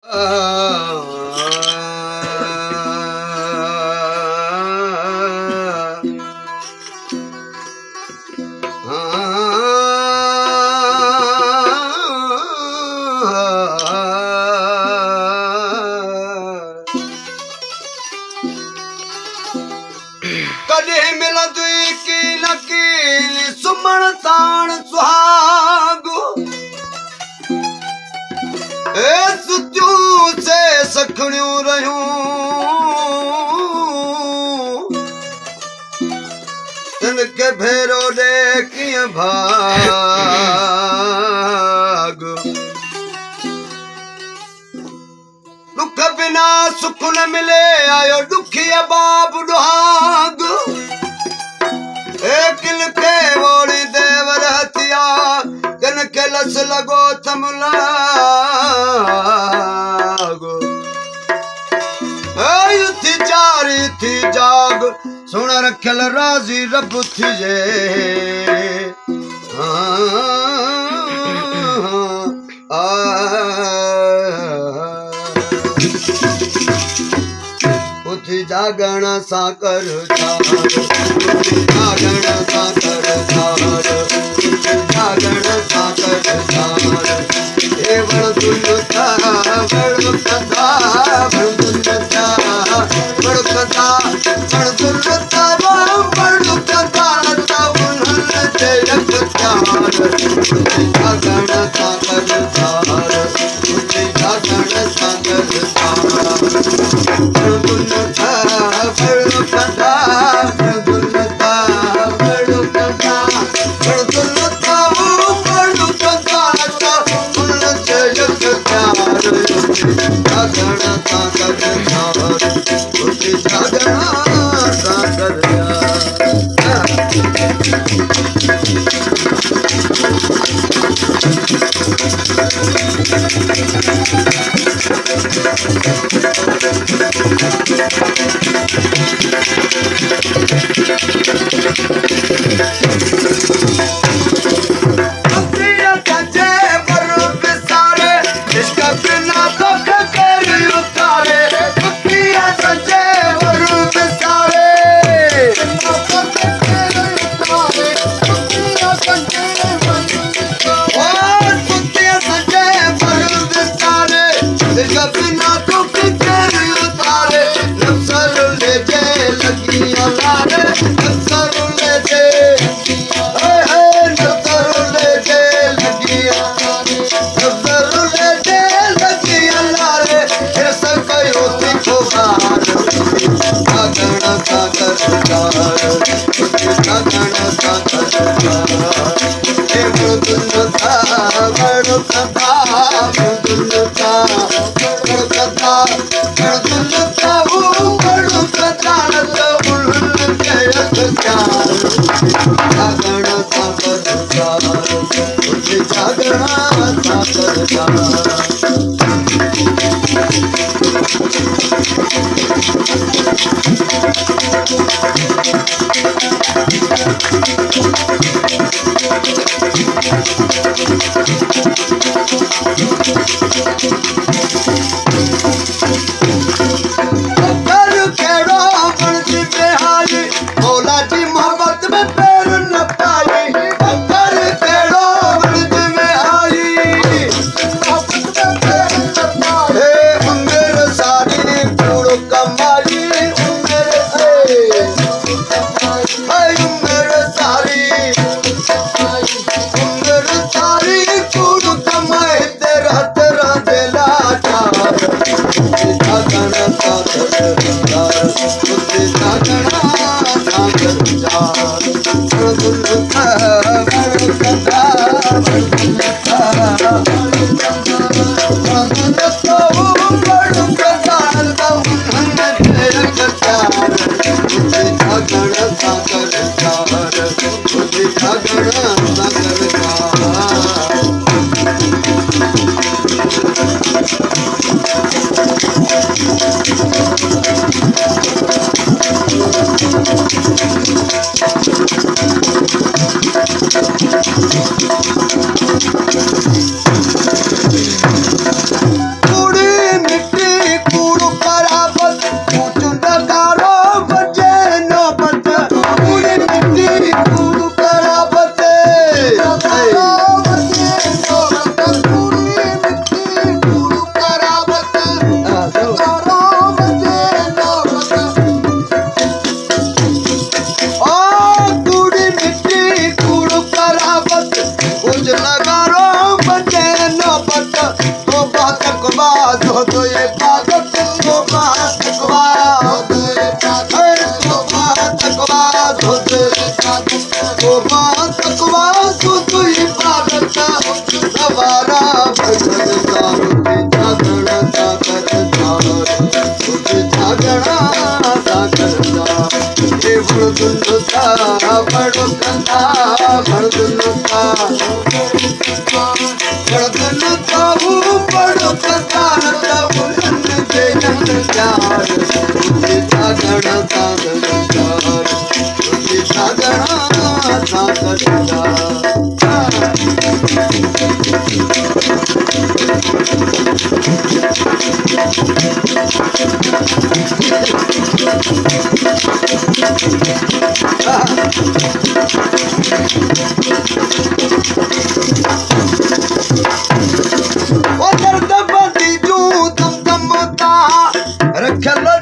कॾहिं मिलंदो कील कील सुमण साण सुहागो ए सुतियूं से सखणियूं रहियूं तिन खे भेरो ॾे कीअं भाग दुख बिना सुख न मिले आयो दुखी बाब दुहाग किल के वोड़ी देवर हथिया किन के लस लगो तमलागो थी चारी थी जाग सुन रखल राजी रब थी जे उथी जागण सां कर जागण सां कर जागण सां कर हे वण दुलता वण कथा वण दुलता वण कथा वण दुलता वण कथा ता उन्हन ते रख चार जागण सां कर उथी जागण सां कर जो तो ये पागल तो बात तकवा जो तो ये पागल सवारा भगत चल